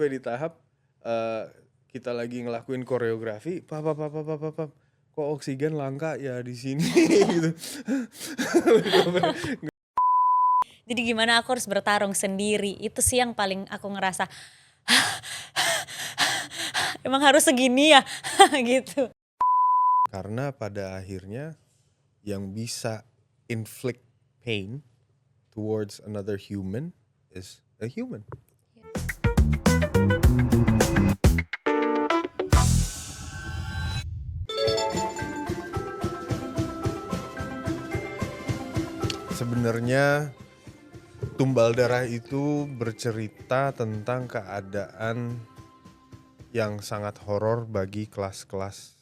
sampai di tahap kita lagi ngelakuin koreografi, pap, kok oksigen langka ya di sini gitu. Jadi gimana aku harus bertarung sendiri, itu sih yang paling aku ngerasa emang harus segini ya gitu. Karena pada akhirnya yang bisa inflict pain towards another human is a human. Sebenarnya Tumbal Darah itu bercerita tentang keadaan yang sangat horor bagi kelas-kelas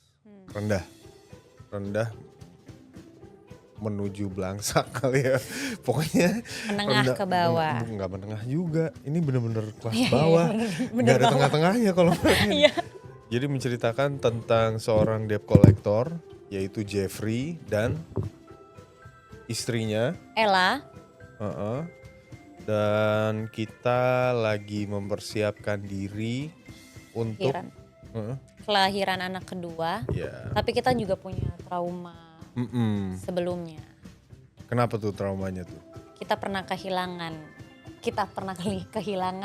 rendah menuju belangsak kali ya. Pokoknya Menengah ke bawah. Enggak menengah juga. Ini bener-bener kelas Iya, bawah. bener Nggak ada bawah. tengah-tengahnya kalau Iya. Jadi menceritakan tentang seorang debt collector yaitu Jeffrey dan istrinya Ella. Dan kita lagi mempersiapkan diri untuk Kelahiran anak kedua. ya. Tapi kita juga punya trauma sebelumnya. Kenapa tuh traumanya tuh? Kita pernah kehilangan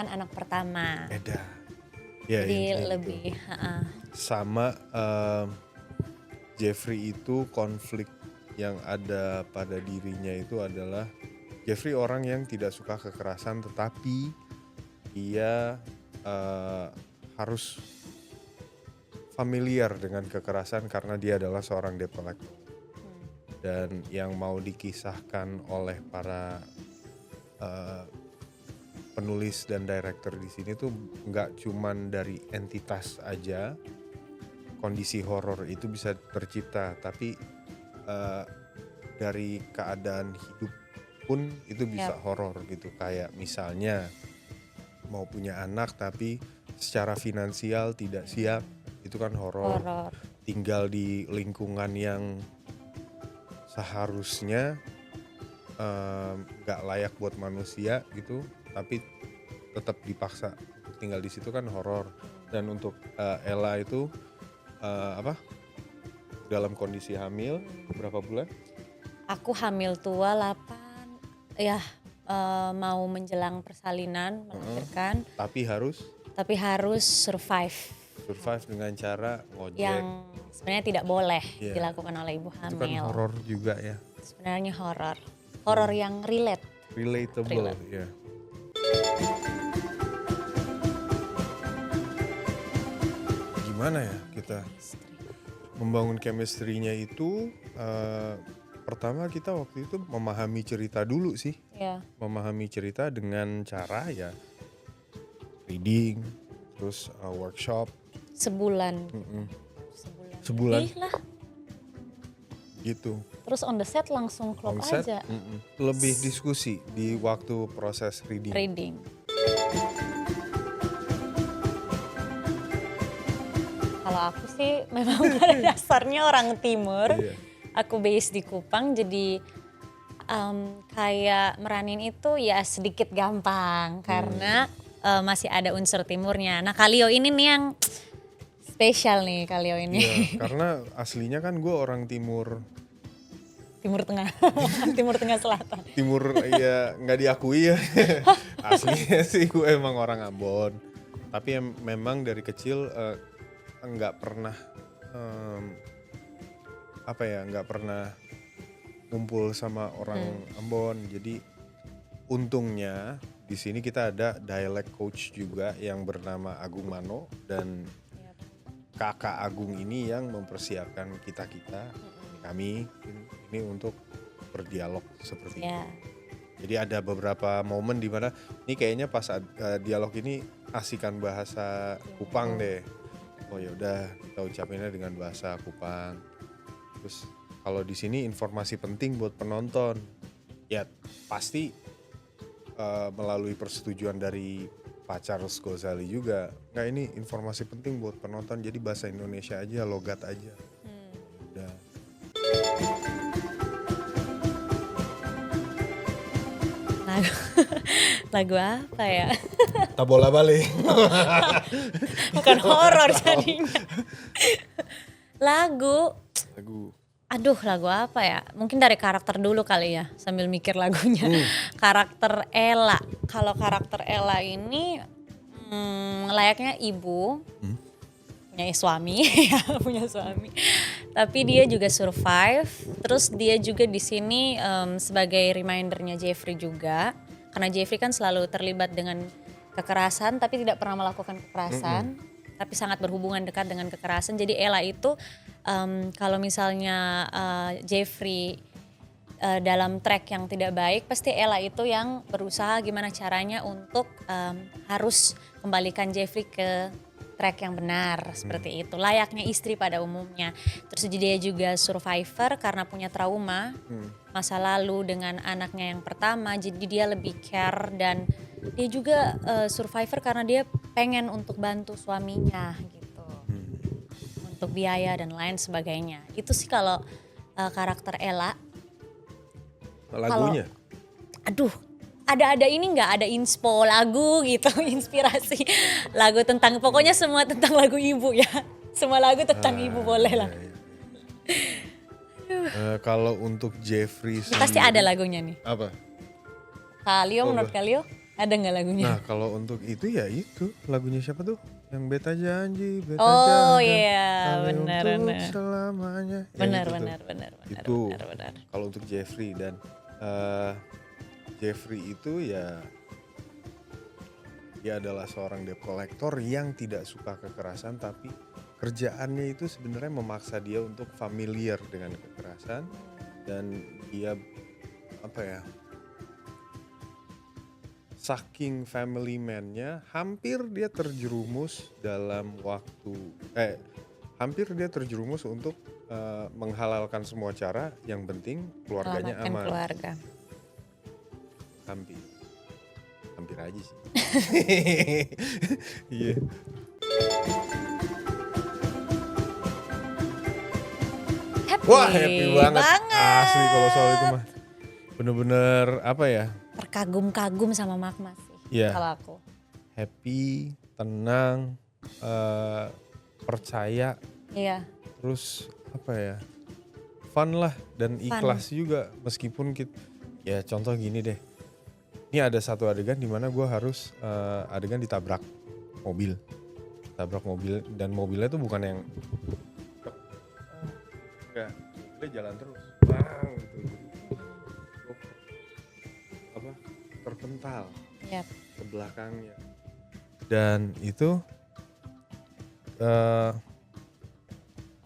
anak pertama. Ya, jadi lebih sama Jeffrey itu konflik yang ada pada dirinya itu adalah Jeffrey orang yang tidak suka kekerasan, tetapi dia harus familiar dengan kekerasan karena dia adalah seorang debt collector. Dan yang mau dikisahkan oleh para penulis dan director di sini tuh nggak cuman dari entitas aja kondisi horor itu bisa tercipta, tapi dari keadaan hidup pun itu bisa horor gitu. Kayak misalnya mau punya anak tapi secara finansial tidak siap, itu kan horor. Tinggal di lingkungan yang seharusnya gak layak buat manusia gitu, tapi tetap dipaksa tinggal di situ kan horor. Dan untuk Ella itu dalam kondisi hamil berapa bulan? Aku hamil tua 8 ya, mau menjelang persalinan melahirkan. Tapi harus survive dengan cara ngojek yang sebenarnya tidak boleh dilakukan oleh ibu hamil. Itu kan horor juga ya. Sebenarnya horor yang relatable ya. Gimana ya kita membangun chemistry-nya itu? Pertama kita waktu itu memahami cerita dulu sih. Memahami cerita dengan cara ya reading, terus workshop sebulan lah gitu. Terus on the set langsung klop aja. Lebih diskusi di waktu proses reading. Kalau aku sih memang pada dasarnya orang timur. Aku base di Kupang, jadi kayak meranin itu ya sedikit gampang karena masih ada unsur timurnya. Nah Kalio ini nih yang spesial nih, Kalio ini. Iya, karena aslinya kan gue orang Timur Tengah, Timur Tengah Selatan. Timur ya nggak diakui ya. Aslinya sih gue emang orang Ambon. Tapi memang dari kecil nggak pernah nggak pernah ngumpul sama orang Ambon. Jadi untungnya di sini kita ada dialect coach juga yang bernama Agung Mano, dan Kakak Agung ini yang mempersiapkan kami ini untuk berdialog seperti itu. Jadi ada beberapa momen di mana ini kayaknya pas dialog ini asikan bahasa Kupang deh. Oh ya udah kita ucapinnya dengan bahasa Kupang. Terus kalau di sini informasi penting buat penonton, ya pasti melalui persetujuan dari Pak Charles Ghazali juga. Nggak, ini informasi penting buat penonton, jadi bahasa Indonesia aja, logat aja. Udah. Nah, Lagu apa ya? Tak bola balik. Bukan horor jadinya. Lagu, Lagu. aduh lagu apa ya? Mungkin dari karakter dulu kali ya, sambil mikir lagunya. Karakter Ella. Kalau karakter Ella ini layaknya ibu, punya suami, ya punya suami. Tapi dia juga survive. Terus dia juga di sini sebagai remindernya Jeffrey juga. Karena Jeffrey kan selalu terlibat dengan kekerasan, tapi tidak pernah melakukan kekerasan. Tapi sangat berhubungan dekat dengan kekerasan. Jadi Ella itu kalau misalnya Jeffrey dalam track yang tidak baik, pasti Ella itu yang berusaha gimana caranya untuk harus kembalikan Jeffrey ke track yang benar, seperti itu. Layaknya istri pada umumnya. Terus dia juga survivor karena punya trauma masa lalu dengan anaknya yang pertama, jadi dia lebih care, dan dia juga survivor karena dia pengen untuk bantu suaminya gitu. Untuk biaya dan lain sebagainya. Itu sih kalau karakter Ella. Lagunya? Aduh, ada ini nggak, ada inspo lagu gitu, inspirasi lagu tentang, pokoknya semua tentang lagu ibu ya. Semua lagu tentang ibu boleh lah. Kalau untuk Jeffrey Ini pasti ada lagunya nih. Apa? Kalio, menurut Kalio ada nggak lagunya? Nah kalau untuk itu ya itu lagunya siapa tuh? Yang beta janji, beta Oh jaga, iya, kali benar untuk benar. selamanya. Ya, Benar itu tuh. benar. Itu Benar. kalau untuk Jeffrey. Dan Jeffrey itu ya dia adalah seorang debt collector yang tidak suka kekerasan, tapi kerjaannya itu sebenarnya memaksa dia untuk familiar dengan kekerasan, dan dia apa ya, saking family man-nya hampir dia terjerumus untuk menghalalkan semua cara, yang penting keluarganya Selamatkan aman. keluarga. Hampir aja sih. Iya. Wah, happy banget. Asli kalau soal itu mah. Bener-bener apa ya? Terkagum-kagum sama Magma sih Iya. kalau aku. Happy, tenang, percaya, Iya. terus apa ya? Fun lah, dan ikhlas juga meskipun ya contoh gini deh. Ini ada satu adegan di mana gue harus adegan ditabrak mobil. Tabrak mobil, dan mobilnya tuh bukan yang enggak, mobilnya jalan terus. Bang gitu. Apa? Terpental Yap. ke belakangnya. Dan itu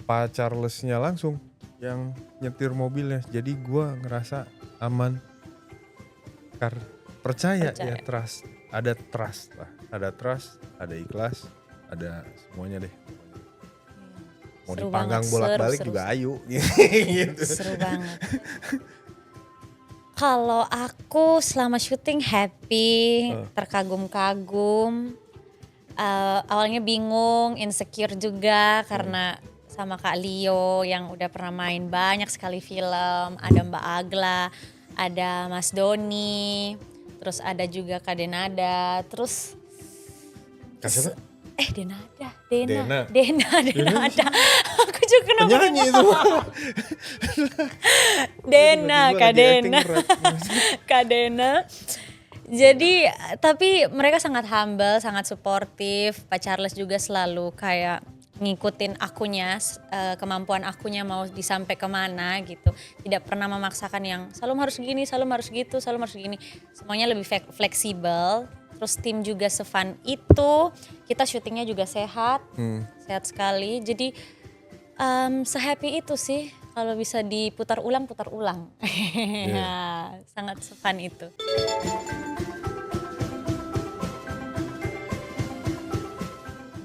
Pak Charles-nya langsung yang nyetir mobilnya. Jadi gue ngerasa aman. Percaya ya, trust. Ada trust lah. Ada trust, ada ikhlas, ada semuanya deh. Mau Seru dipanggang banget, bolak-balik seru. juga ayu gitu. Seru banget. Kalau aku selama syuting happy, terkagum-kagum. Awalnya bingung, insecure juga karena sama Kak Leo yang udah pernah main banyak sekali film. Ada Mbak Agla, ada Mas Doni, terus ada juga Kak Denada, terus Kak siapa? Denada. Aku juga kenapa Penyanyi itu. Kak Dena. Jadi tapi mereka sangat humble, sangat suportif. Pak Charles juga selalu kayak ngikutin akunya, kemampuan akunya mau disampai kemana gitu. Tidak pernah memaksakan yang selalu harus gini, selalu harus gitu, selalu harus gini. Semuanya lebih fleksibel. Terus tim juga se-fun itu. Kita syutingnya juga sehat, sehat sekali. Jadi se-happy itu sih. Kalau bisa diputar ulang, putar ulang. Sangat se-fun itu.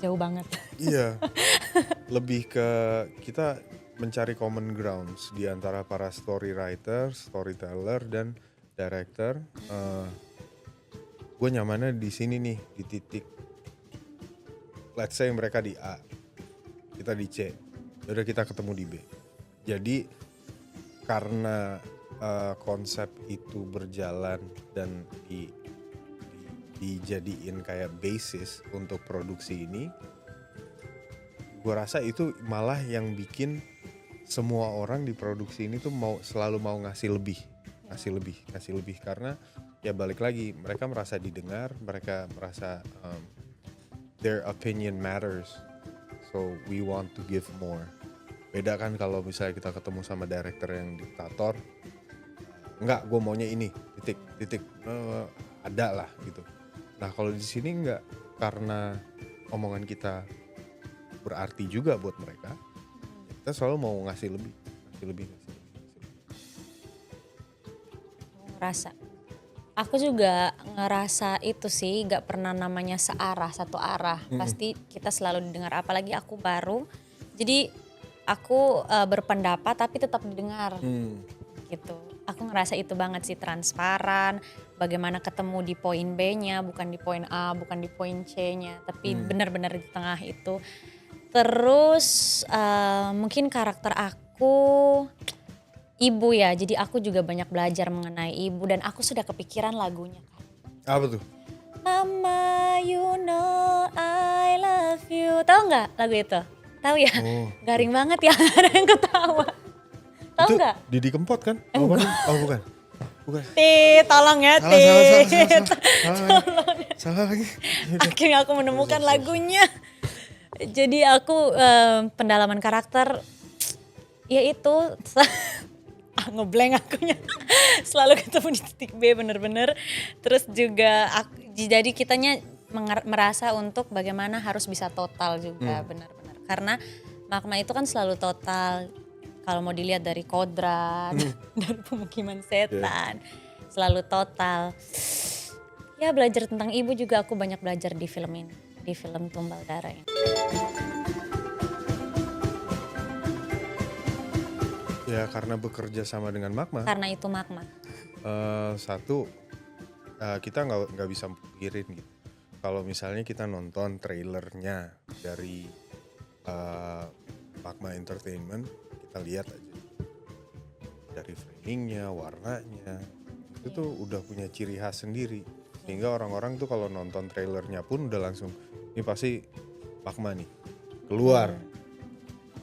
Jauh banget. Iya, lebih ke kita mencari common grounds di antara para story writer, storyteller, dan director. Gue nyamannya di sini nih, di titik. Let's say mereka di A, kita di C, udah kita ketemu di B. Jadi karena konsep itu berjalan dan dijadiin kayak basis untuk produksi ini, gue rasa itu malah yang bikin semua orang di produksi ini tuh selalu mau ngasih lebih karena ya balik lagi mereka merasa didengar, mereka merasa their opinion matters, so we want to give more. Beda kan kalau misalnya kita ketemu sama director yang diktator, enggak, gue maunya ini, titik, ada lah gitu. Nah kalau di sini enggak, karena omongan kita berarti juga buat mereka, kita selalu mau ngasih lebih. Aku juga ngerasa itu sih, gak pernah namanya satu arah. Pasti kita selalu didengar, apalagi aku baru. Jadi aku berpendapat tapi tetap didengar gitu. Aku ngerasa itu banget sih, transparan, bagaimana ketemu di poin B-nya, bukan di poin A, bukan di poin C-nya, tapi benar-benar di tengah itu. Terus mungkin karakter aku ibu ya, jadi aku juga banyak belajar mengenai ibu dan aku sudah kepikiran lagunya. Apa tuh? Mama, you know I love you. Tahu nggak lagu itu? Tahu ya? Oh. Garing banget ya, ada yang ketawa. Tahu Itu nggak? Didi Kempot kan? Oh bukan. Tolong ya, Salah lagi. Akhirnya aku menemukan lagunya. Jadi aku pendalaman karakter, ya itu ngeblank akunya. Selalu ketemu di titik B bener-bener. Terus juga jadi kitanya merasa untuk bagaimana harus bisa total juga benar-benar. Karena Magma itu kan selalu total. Kalau mau dilihat dari kodrat, dari pemukiman setan, selalu total. Ya belajar tentang ibu juga aku banyak belajar di film ini, di film Tumbal Darah ini. Ya karena bekerja sama dengan Magma. Karena itu Magma. Satu, kita nggak bisa pikirin gitu. Kalau misalnya kita nonton trailernya dari Magma Entertainment, kita lihat aja dari framingnya, warnanya, itu tuh udah punya ciri khas sendiri. Sehingga orang-orang tuh kalau nonton trailernya pun udah langsung, ini pasti Magma nih.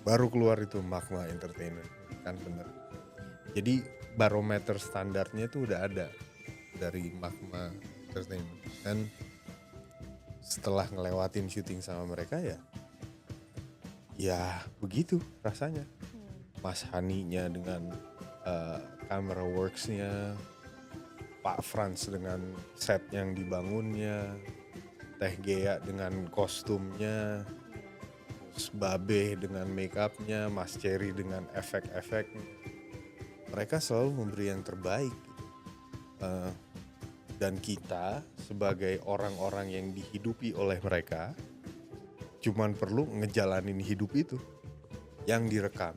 Baru keluar itu Magma Entertainment, kan bener. Jadi barometer standarnya itu udah ada dari Magma Entertainment. Dan setelah ngelewatin syuting sama mereka ya begitu rasanya. Mas Haninya dengan camera works-nya, Pak Frans dengan set yang dibangunnya, Teh Gea dengan kostumnya, terus Babe dengan make up-nya, Mas Cherry dengan efek-efeknya. Mereka selalu memberi yang terbaik. Dan kita sebagai orang-orang yang dihidupi oleh mereka cuman perlu ngejalanin hidup itu yang direkam.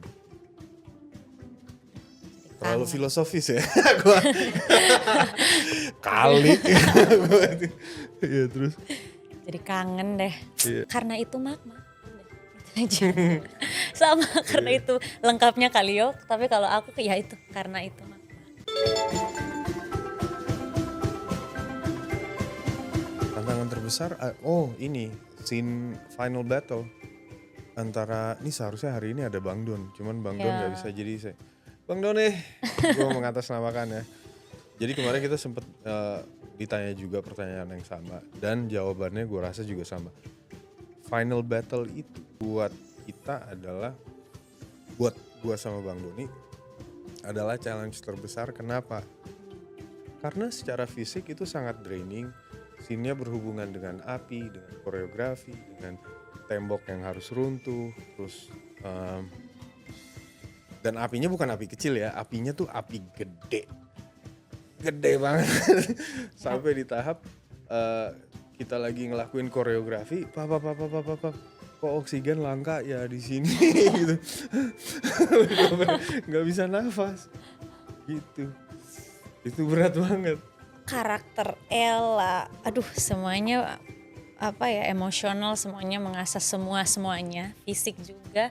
Terlalu filosofis ya. Kali. Iya terus. Jadi kangen deh. Iya. Karena itu Magma. Itu aja. Sama karena itu lengkapnya kali yo. Tapi kalau aku ya itu karena itu Magma. Tantangan terbesar, ini scene final battle antara, ini seharusnya hari ini ada Bang Don, cuman Bang Don nggak bisa, jadi Bang Don gue mengatasnamakan ya. Jadi kemarin kita sempet ditanya juga pertanyaan yang sama dan jawabannya gue rasa juga sama. Final battle itu buat kita adalah, buat gue sama Bang Doni adalah challenge terbesar. Kenapa? Karena secara fisik itu sangat draining. Scene-nya berhubungan dengan api, dengan koreografi, dengan tembok yang harus runtuh, terus dan apinya bukan api kecil ya, apinya tuh api gede banget. Sampai di tahap kita lagi ngelakuin koreografi, pap, kok oksigen langka ya di sini gitu, nggak bisa nafas, gitu, itu berat banget. Karakter Ella, aduh semuanya emosional, semuanya mengasah semuanya, fisik juga.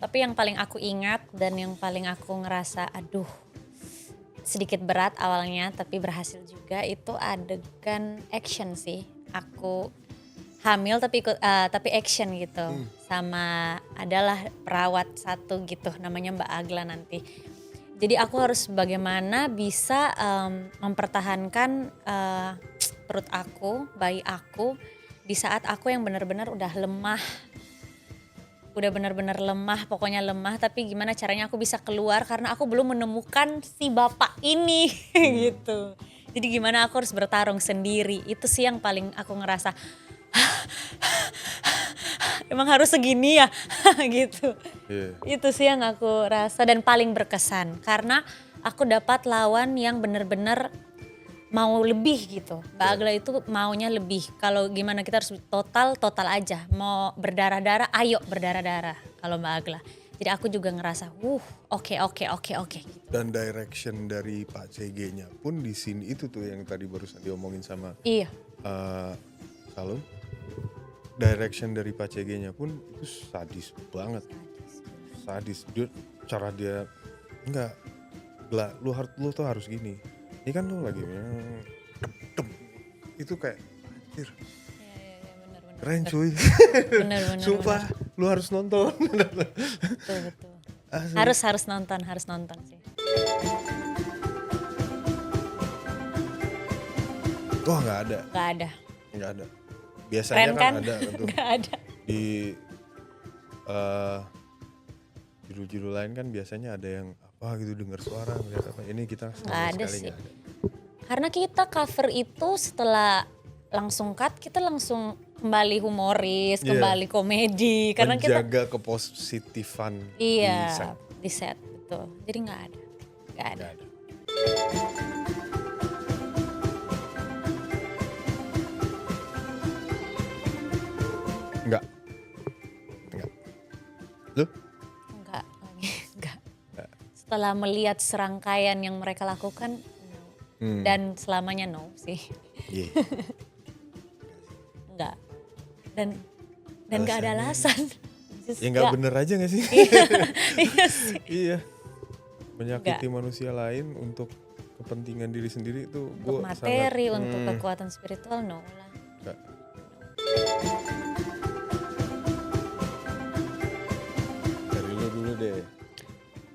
Tapi yang paling aku ingat dan yang paling aku ngerasa sedikit berat awalnya tapi berhasil juga, itu adegan action sih. Aku hamil tapi action gitu. Sama adalah perawat satu gitu namanya Mbak Agla nanti. Jadi aku harus bagaimana bisa mempertahankan perut aku, bayi aku di saat aku yang benar-benar udah lemah. Udah benar-benar lemah, pokoknya lemah, tapi gimana caranya aku bisa keluar karena aku belum menemukan si bapak ini gitu. Jadi gimana aku harus bertarung sendiri, itu sih yang paling aku ngerasa emang harus segini ya gitu. Itu sih yang aku rasa dan paling berkesan karena aku dapat lawan yang benar-benar mau lebih gitu. Mbak Agla itu maunya lebih. Kalau gimana kita harus total aja. Mau berdarah-darah, ayo berdarah-darah kalau Mbak Agla. Jadi aku juga ngerasa, oke. Dan direction dari Pak CG-nya pun di sini itu tuh yang tadi barusan diomongin sama Iya. Salum. Direction dari Pak CG-nya pun itu sadis banget. Sadis. Cara dia enggak, lu tuh harus gini. Ini kan lu lagi itu kayak anjir. Iya, benar. Keren cuy. Benar. Sumpah, lu harus nonton. Betul. Harus nonton sih. Wah, nggak ada. Biasanya Keren kan? ada tuh. Nggak ada. Di judul-judul lain kan biasanya ada yang apa gitu, dengar suara ngeliat apa. Ini kita Nggak ada sekali sih. nggak ada. Karena kita cover itu setelah langsung cut, kita langsung kembali humoris, kembali komedi. Karena kita menjaga kepositifan iya di set betul. Jadi nggak ada. Nggak ada. Enggak. Lu? Enggak lagi, enggak. Setelah melihat serangkaian yang mereka lakukan, no. Dan selamanya no sih. Iya. Enggak. Dan enggak ada alasan. Ya nggak bener aja nggak sih? Iya sih. Iya. Menyakiti manusia lain untuk kepentingan diri sendiri itu Untuk materi, untuk kekuatan spiritual, no lah. Enggak. Dari lu dulu deh.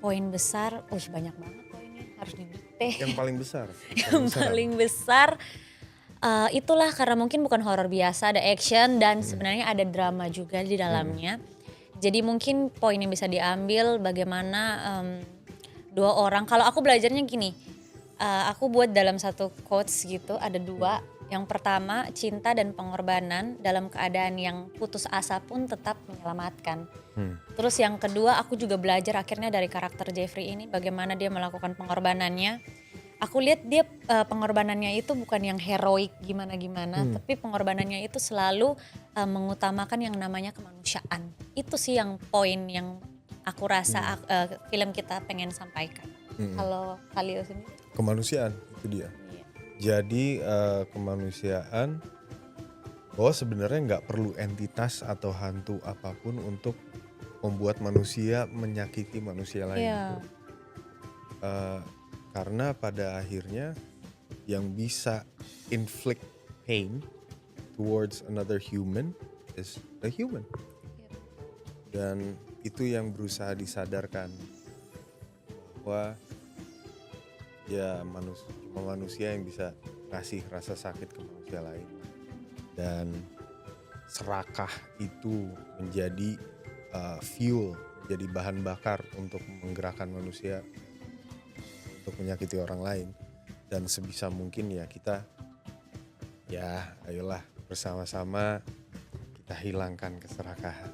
Poin besar, banyak banget poinnya, harus didikte. Yang paling besar. Yang paling besar itulah karena mungkin bukan horor biasa, ada action dan sebenarnya ada drama juga di dalamnya. Jadi mungkin poin yang bisa diambil bagaimana dua orang, kalau aku belajarnya gini, aku buat dalam satu quotes gitu, ada dua. Yang pertama, cinta dan pengorbanan dalam keadaan yang putus asa pun tetap menyelamatkan. Terus yang kedua, aku juga belajar akhirnya dari karakter Jeffrey ini bagaimana dia melakukan pengorbanannya. Aku lihat dia pengorbanannya itu bukan yang heroik gimana-gimana, tapi pengorbanannya itu selalu mengutamakan yang namanya kemanusiaan. Itu sih yang poin yang aku rasa film kita pengen sampaikan. Kalau Khalil sendiri? Kemanusiaan itu dia. Jadi kemanusiaan bahwa sebenarnya nggak perlu entitas atau hantu apapun untuk membuat manusia menyakiti manusia lain. Iya. Karena pada akhirnya yang bisa inflict pain towards another human is a human. Dan itu yang berusaha disadarkan bahwa ya manusia yang bisa ngasih rasa sakit ke manusia lain. Dan serakah itu menjadi fuel, jadi bahan bakar untuk menggerakkan manusia untuk menyakiti orang lain. Dan sebisa mungkin ya kita, ya ayolah bersama-sama kita hilangkan keserakahan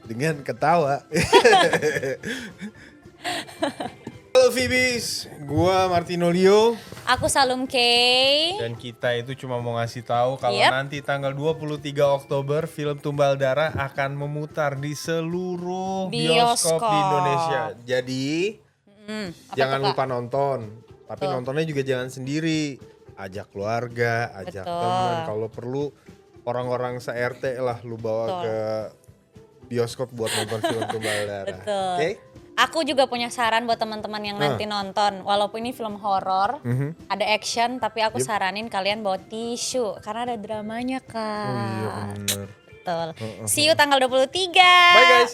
dengan ketawa. Halo Phoebes, gua Martino Leo. Aku Salum K. Dan kita itu cuma mau ngasih tahu kalau nanti tanggal 23 Oktober film Tumbal Darah akan memutar di seluruh bioskop di Indonesia. Jadi jangan lupa nonton. Tapi nontonnya juga jangan sendiri. Ajak keluarga, ajak teman. Kalau perlu orang-orang se-RT lah lu bawa ke bioskop buat nonton film Tumbal Darah. Oke? Aku juga punya saran buat teman-teman yang nanti nonton. Walaupun ini film horor, ada action, tapi aku saranin kalian bawa tisu karena ada dramanya, Kak. Oh iya bener. Betul. See you tanggal 23. Bye guys.